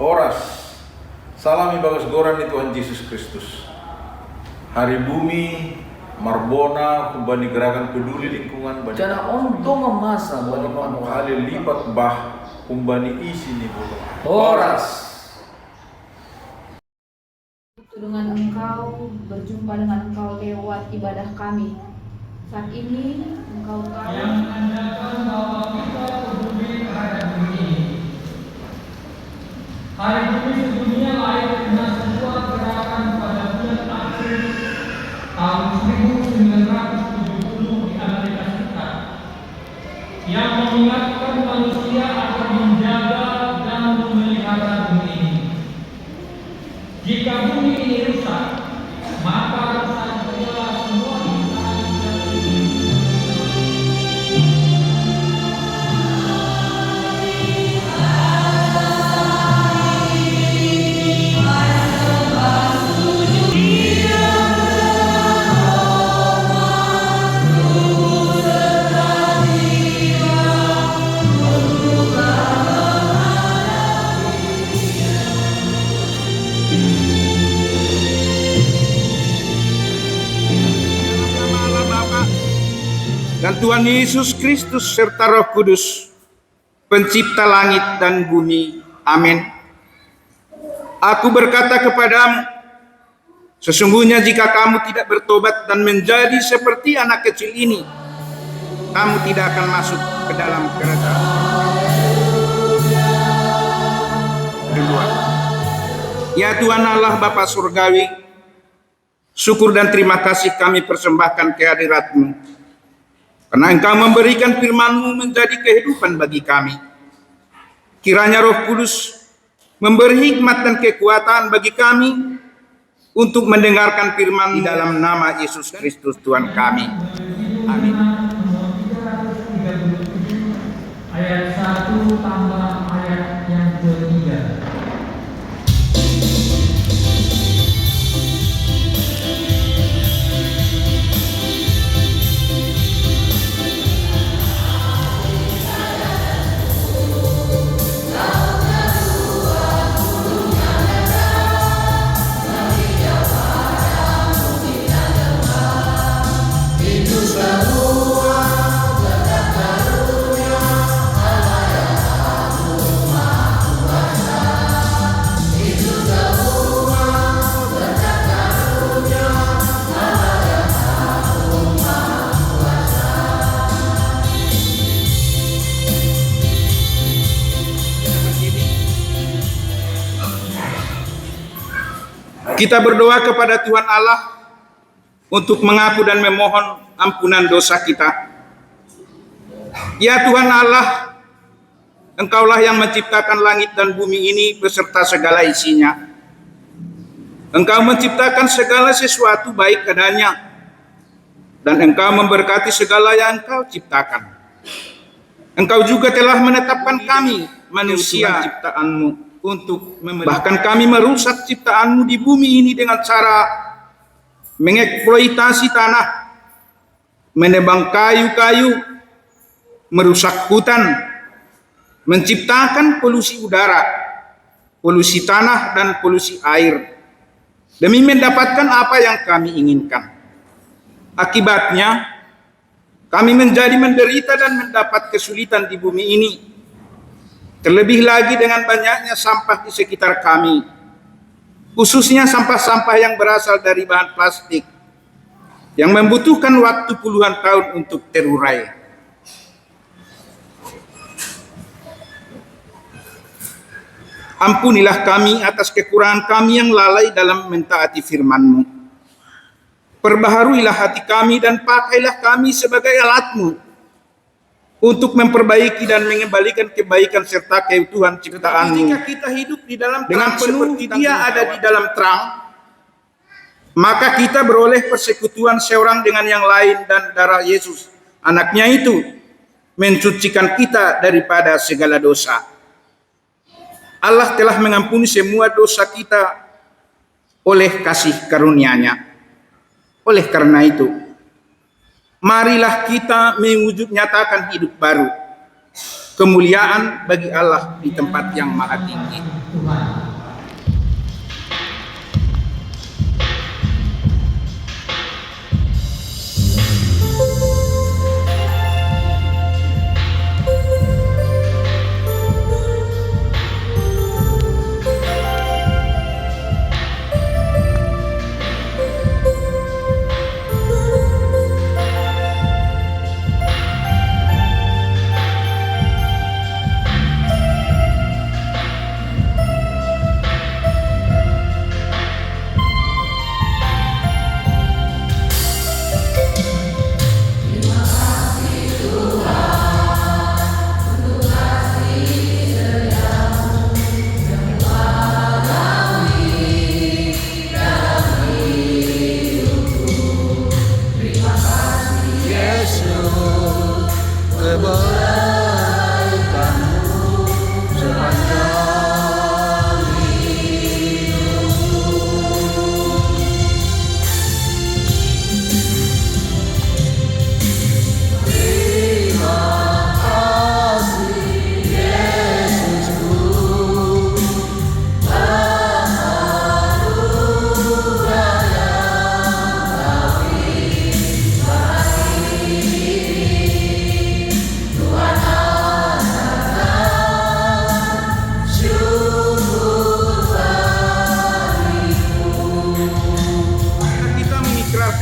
Horas, salami bagas goran di Tuhan Yesus Kristus. Hari Bumi, Marbona, kumbani gerakan peduli lingkungan. Jana ontong masa bani kali lipat bah, kumbani isi nih bulu. Horas. Dengan engkau, berjumpa dengan engkau lewat ibadah kami. Saat ini engkau tahu yang menandakan bahwa kita peduli terhadap bumi. Hari Bumi Sedunia lahir dengan sebuah gerakan pada bulan April tahun 1970 di Amerika Serikat yang mengingatkan manusia agar menjaga dan memelihara bumi ini. Jika bumi ini rusak, maka rusak pula semua insan di bumi. Dan Tuhan Yesus Kristus serta Roh Kudus, pencipta langit dan bumi. Amin. Aku berkata kepadamu, sesungguhnya jika kamu tidak bertobat dan menjadi seperti anak kecil ini, kamu tidak akan masuk ke dalam kerajaan. Kedua, ya Tuhan Allah Bapa Surgawi, syukur dan terima kasih kami persembahkan kehadirat-Mu. Karena Engkau memberikan firman-Mu menjadi kehidupan bagi kami. Kiranya Roh Kudus memberi hikmat dan kekuatan bagi kami untuk mendengarkan firman di dalam nama Yesus Kristus Tuhan kami. Amin. Ayat 1 tambah ayat yang ketiga. Kita berdoa kepada Tuhan Allah untuk mengaku dan memohon ampunan dosa kita. Ya Tuhan Allah, Engkaulah yang menciptakan langit dan bumi ini beserta segala isinya. Engkau menciptakan segala sesuatu baik adanya, dan Engkau memberkati segala yang Engkau ciptakan. Engkau juga telah menetapkan kami, manusia ciptaan-Mu, untuk bahkan kami merusak ciptaan-Mu di bumi ini dengan cara mengeksploitasi tanah, menebang kayu-kayu, merusak hutan, menciptakan polusi udara, polusi tanah, dan polusi air, demi mendapatkan apa yang kami inginkan. Akibatnya, kami menjadi menderita dan mendapat kesulitan di bumi ini. Terlebih lagi dengan banyaknya sampah di sekitar kami, khususnya sampah-sampah yang berasal dari bahan plastik, yang membutuhkan waktu puluhan tahun untuk terurai. Ampunilah kami atas kekurangan kami yang lalai dalam mentaati firman-Mu. Perbaharuilah hati kami dan pakailah kami sebagai alat-Mu untuk memperbaiki dan mengembalikan kebaikan serta keutuhan ciptaan-Mu. Jika kita hidup di dalam dengan penuh seperti Dia ada di dalam terang, maka kita beroleh persekutuan seorang dengan yang lain, dan darah Yesus, Anaknya itu, mencucikan kita daripada segala dosa. Allah telah mengampuni semua dosa kita oleh kasih karunia-Nya. Oleh karena itu, marilah kita mewujud nyatakan hidup baru kemuliaan bagi Allah di tempat yang maha tinggi. Tuhan.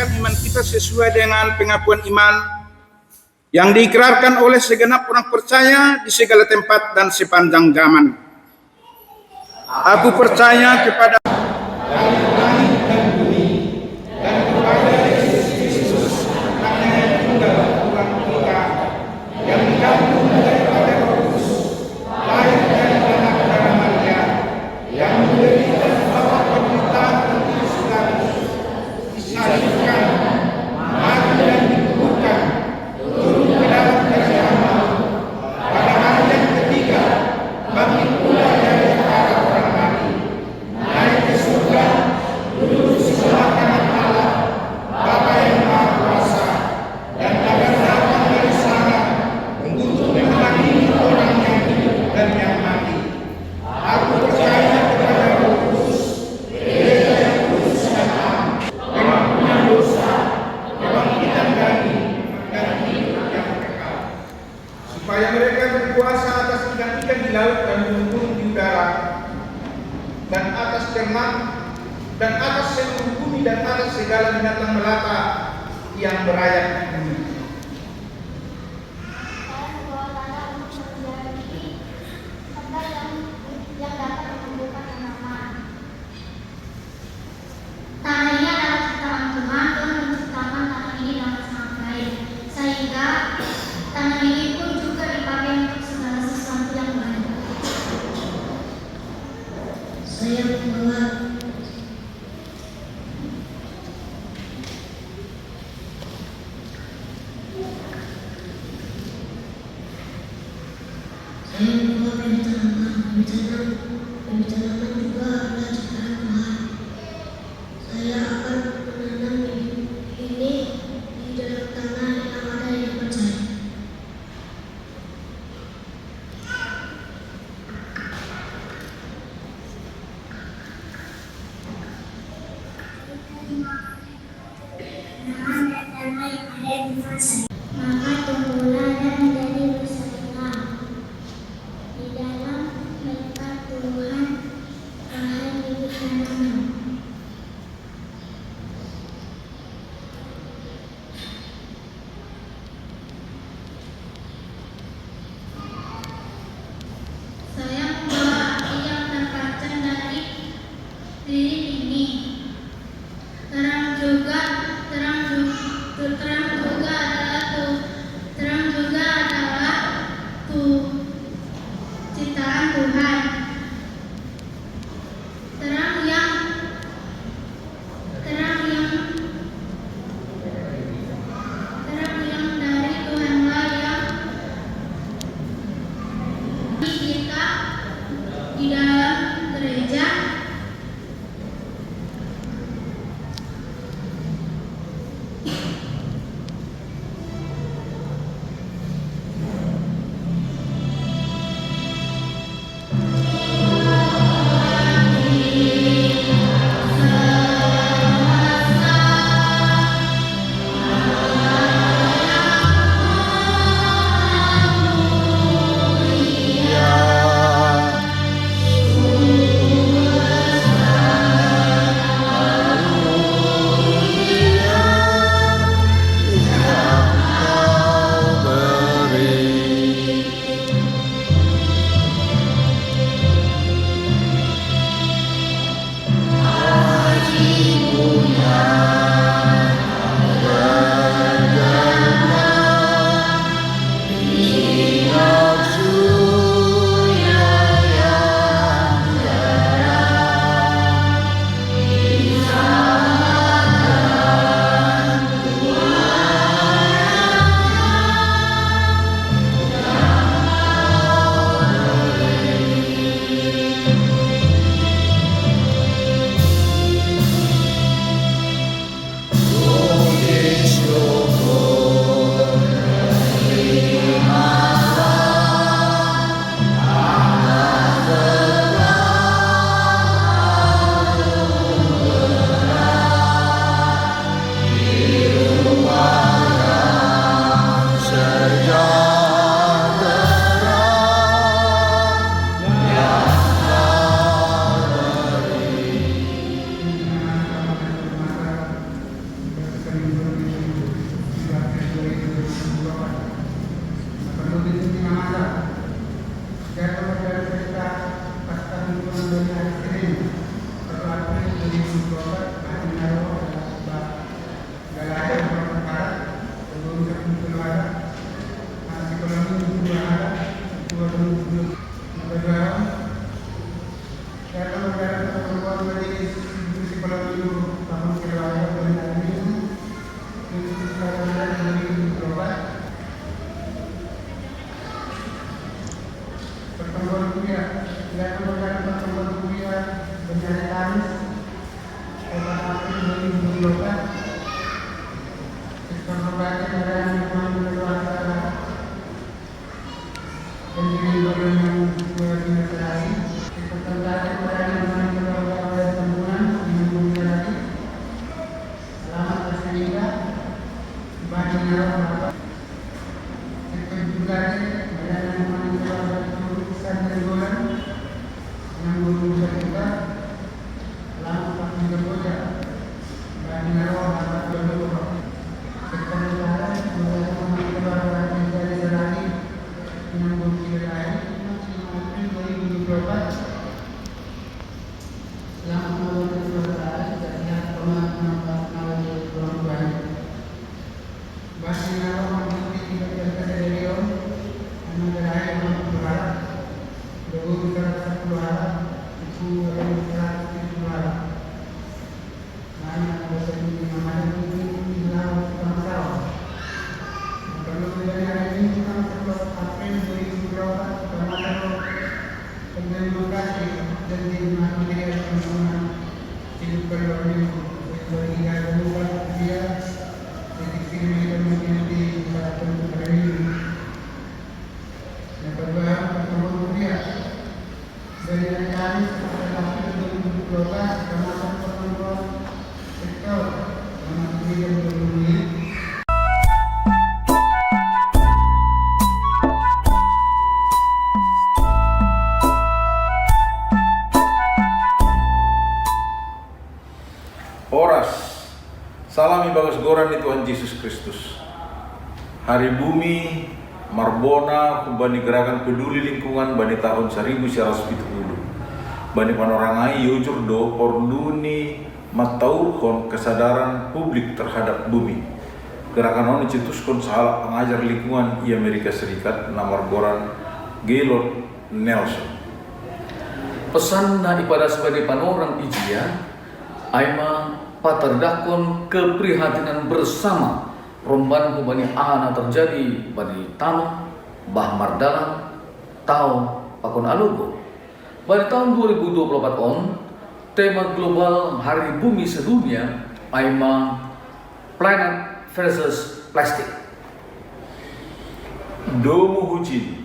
Iman kita sesuai dengan pengakuan iman yang diikrarkan oleh segenap orang percaya di segala tempat dan sepanjang zaman. Aku percaya kepada supaya mereka berkuasa atas ikan-ikan di laut dan burung-burung di udara, dan atas ternak, dan atas seluruh bumi, dan atas segala binatang melata yang berayap di bumi. Tanahnya adalah ciptaan Tuhan. Tuhan menciptakan tanah ini dengan sangat baik, sehingga tanah ini pun juga dipakai untuk segala sesuatu yang baik. Saya membawa pembicarakan juga adalah ciptaan Tuhan. Saya akan menanam ini di dalam tanah yang ada yang percaya. Maka tumbuhlah dan menjadi bersama di dalam berkat Tuhan, wahai bibit tanaman. Saya membawa api yang terpancar dari lilin ini. Terang juga adalah ciptaan Tuhan. Terang yang dari Tuhanlah yang kita di dalam gereja. Horas, salami bagas goran ni Tuhan Yesus Kristus. Hari Bumi, Marbona, Bani Gerakan Peduli Lingkungan, Bani tahun 1970. Bani panorangai yujur do porluni mataurkon kesadaran publik terhadap bumi. Gerakan ini cetuskon salah pengajar lingkungan di Amerika Serikat, nama goran Gaylord Nelson. Pesan na ipada sebagai panorang ijia, aima paterdakon keprihatinan bersama romban kubani ana terjadi bani tanah bah mardalan tau pakon alugo. Pada tahun 2024 tema global Hari Bumi sedunia aima Planet versus Plastic. Domu hujin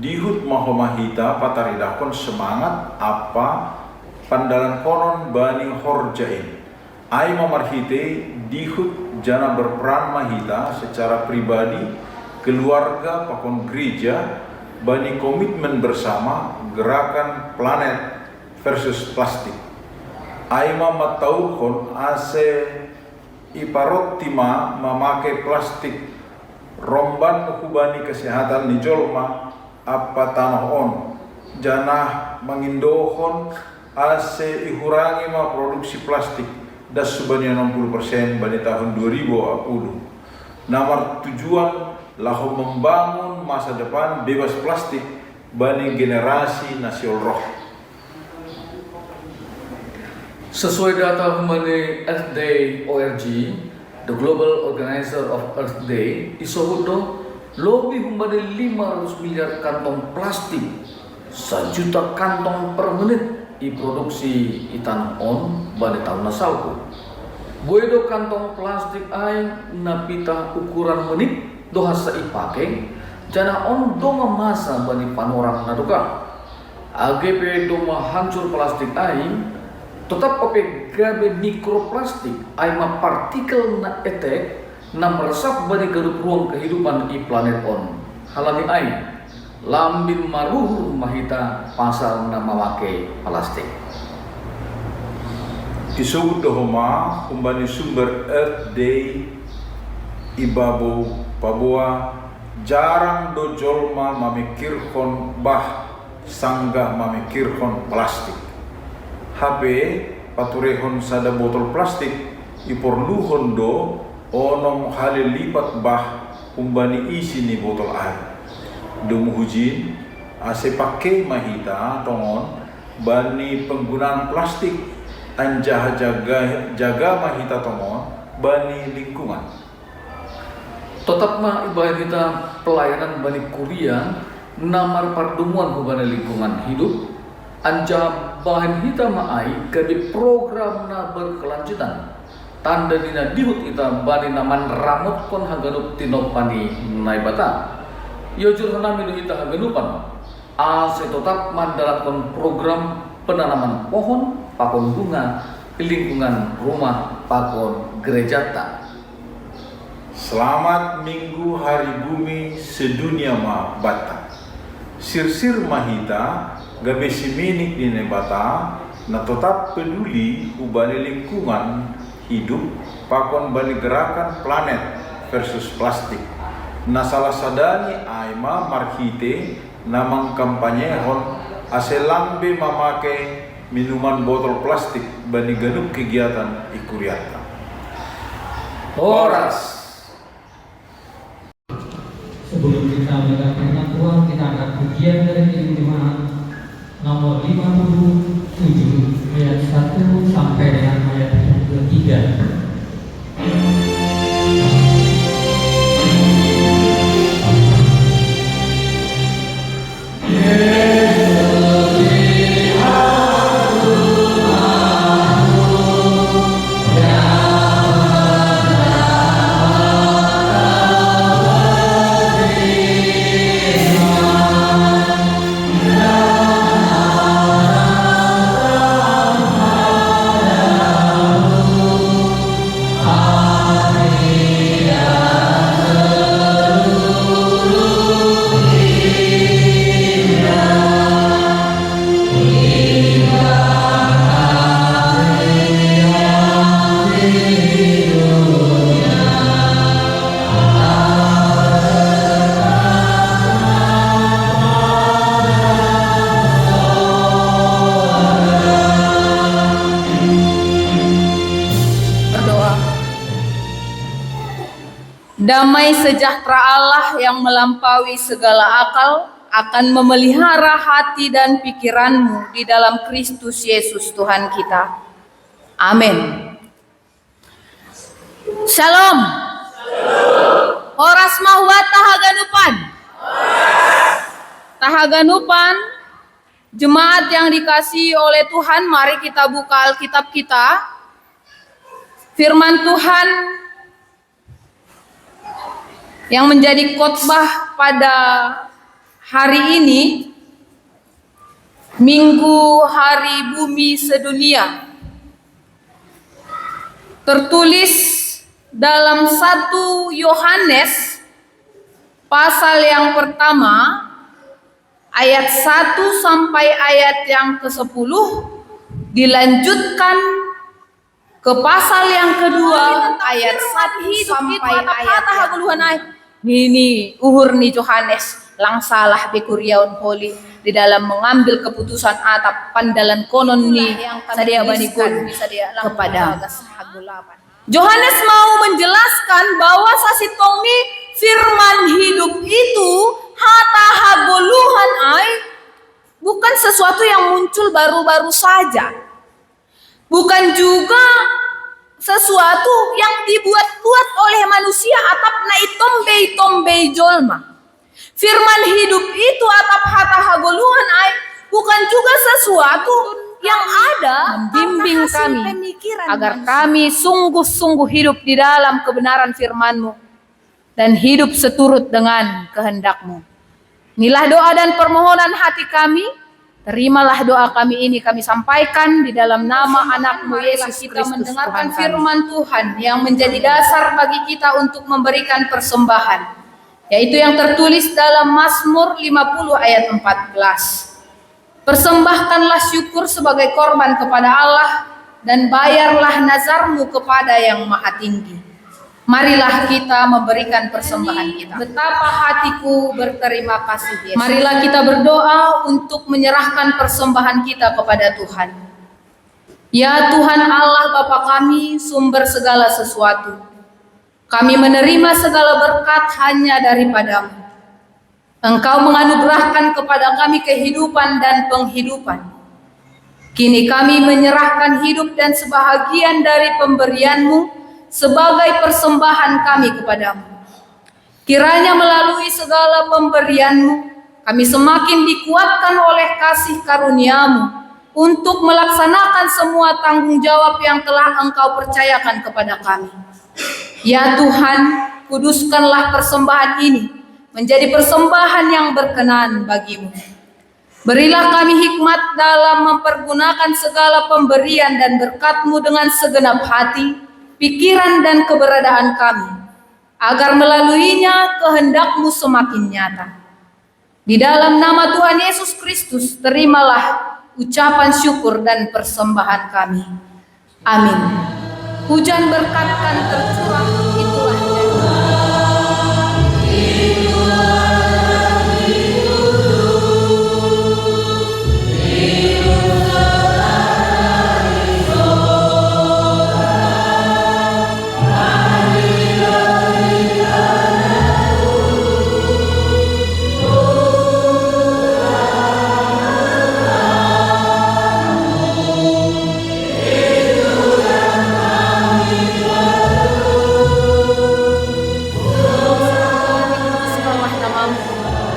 dihut mahomahita pataridakon semangat apa pandalan konon bani horjain. Aima marhite dihut jana berperan mahita secara pribadi, keluarga, pakon gereja, bani komitmen bersama gerakan planet versus plastik. Aima matauhon ase iparotima memakai plastik romban hubani kesehatan ni jolma apa tanah on janah mengindohon ase ihurangi ma produksi plastik das subanya 60% bani tahun 2020. Nomor tujuan lahu membangun masa depan bebas plastik bani generasi nasional roh. Sesuai data Humane Earth Day ORG, the Global Organizer of Earth Day, isohudo lebih Humane 500 miliar kantong plastik, 1 juta kantong per menit diproduksi itan on bani tahun nasalku. Boedo kantong plastik ay napita ukuran menit dohasa ipake jana on doma masa bani panorang naduka. AGP doma hancur plastik ay tetap ope gabe mikroplastik ay ma partikel na etek na meresap bani garup ruang kehidupan i planet on. Halani ay lambin maruhur mahita pasal na memakai plastik. Isubut dohoma kumbani sumber Earth Day ibabo pabua jarang do jolma mamikirkon bah sanggah mamikirkon plastik. HP paturehon sada botol plastik iporluhon do onom hale lipat bah kumbani isi ni botol air. Dumuhujin ase pakai mahita tongon bani penggunaan plastik anjah jaga mahita tongon bani lingkungan. Tetap ma ibadah kita pelayanan bani kuliah namar pardumuan hubana lingkungan hidup anja bahan hita maai kadi program na berkelanjutan tanda dina dihut ita bani naman ramot kon haganup tinopani naibata yojur hanami du ita haganupan ase tetap mandalatkan program penanaman pohon pakon bunga di lingkungan rumah pakon gereja ta. Selamat Minggu Hari Bumi Sedunia Ma Bata. Sir-sir mahita gabe siminik di nebata na tetap peduli ubani lingkungan hidup pakon bani gerakan planet versus plastik. Na salah sadani aima marhite namang kampanyehon aselambe memakai minuman botol plastik bani ganup kegiatan ikuriata. Horas. Sebelum kita mendengarkan uang, kita akan pujian dari Jemaat nomor 57 ayat 1 sampai dengan ayat yang ketiga. Damai sejahtera Allah yang melampaui segala akal akan memelihara hati dan pikiranmu di dalam Kristus Yesus Tuhan kita. Amin. Shalom. Horas mahwa tahaganupan. Tahaganupan, jemaat yang dikasihi oleh Tuhan, mari kita buka Alkitab kita. Firman Tuhan yang menjadi khotbah pada hari ini, Minggu Hari Bumi Sedunia, tertulis dalam 1 Yohanes pasal yang pertama ayat 1 sampai ayat yang ke-10, dilanjutkan ke pasal yang kedua ayat 1 sampai ayat yang Nini uhur ni Yohanes langsalah bekuriaun poli di dalam mengambil keputusan atap pandalan konon ni sadia banikun kepada Yohanes mau menjelaskan bahwa sasitomi firman hidup itu hata hagoluhan ai bukan sesuatu yang muncul baru-baru saja, bukan juga sesuatu yang dibuat-buat oleh manusia atap na itombe jolma. Firman hidup itu atap hata hagoluhan ai bukan juga sesuatu yang ada membimbing kami agar kami sungguh-sungguh hidup di dalam kebenaran firman-Mu dan hidup seturut dengan kehendak-Mu. Inilah doa dan permohonan hati kami. Terimalah doa kami ini kami sampaikan di dalam nama anak-Mu Yesus Kristus. Kita mendengarkan firman Tuhan yang menjadi dasar bagi kita untuk memberikan persembahan, yaitu yang tertulis dalam Mazmur 50 ayat 14. Persembahkanlah syukur sebagai korban kepada Allah dan bayarlah nazarmu kepada Yang Maha Tinggi. Marilah kita memberikan persembahan kita. Betapa hatiku berterima kasih, Yesus. Marilah kita berdoa untuk menyerahkan persembahan kita kepada Tuhan. Ya Tuhan Allah Bapa kami, sumber segala sesuatu. Kami menerima segala berkat hanya daripada-Mu. Engkau menganugerahkan kepada kami kehidupan dan penghidupan. Kini kami menyerahkan hidup dan sebahagian dari pemberian-Mu sebagai persembahan kami kepadamu. Kiranya melalui segala pemberian-Mu, kami semakin dikuatkan oleh kasih karunia-Mu untuk melaksanakan semua tanggung jawab yang telah Engkau percayakan kepada kami. Ya Tuhan, kuduskanlah persembahan ini menjadi persembahan yang berkenan bagi-Mu. Berilah kami hikmat dalam mempergunakan segala pemberian dan berkat-Mu dengan segenap hati, pikiran dan keberadaan kami, agar melaluinya kehendak-Mu semakin nyata. Di dalam nama Tuhan Yesus Kristus, terimalah ucapan syukur dan persembahan kami. Amin. Hujan berkat kan tercurah, itulah janji.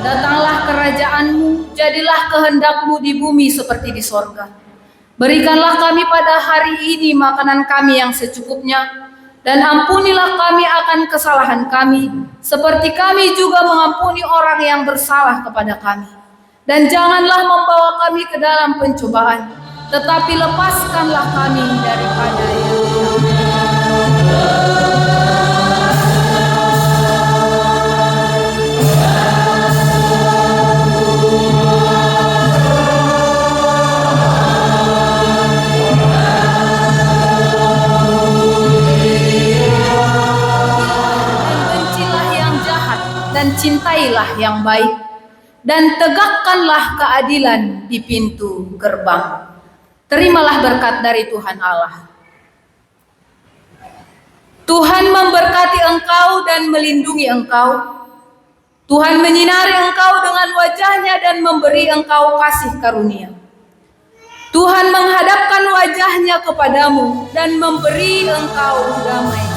Datanglah kerajaan-Mu, jadilah kehendak-Mu di bumi seperti di sorga. Berikanlah kami pada hari ini makanan kami yang secukupnya, dan ampunilah kami akan kesalahan kami, seperti kami juga mengampuni orang yang bersalah kepada kami. Dan janganlah membawa kami ke dalam pencobaan, tetapi lepaskanlah kami daripada yang jahat. Dan cintailah yang baik, dan tegakkanlah keadilan di pintu gerbang. Terimalah berkat dari Tuhan Allah. Tuhan memberkati engkau dan melindungi engkau. Tuhan menyinari engkau dengan wajahnya dan memberi engkau kasih karunia. Tuhan menghadapkan wajahnya kepadamu dan memberi engkau damai.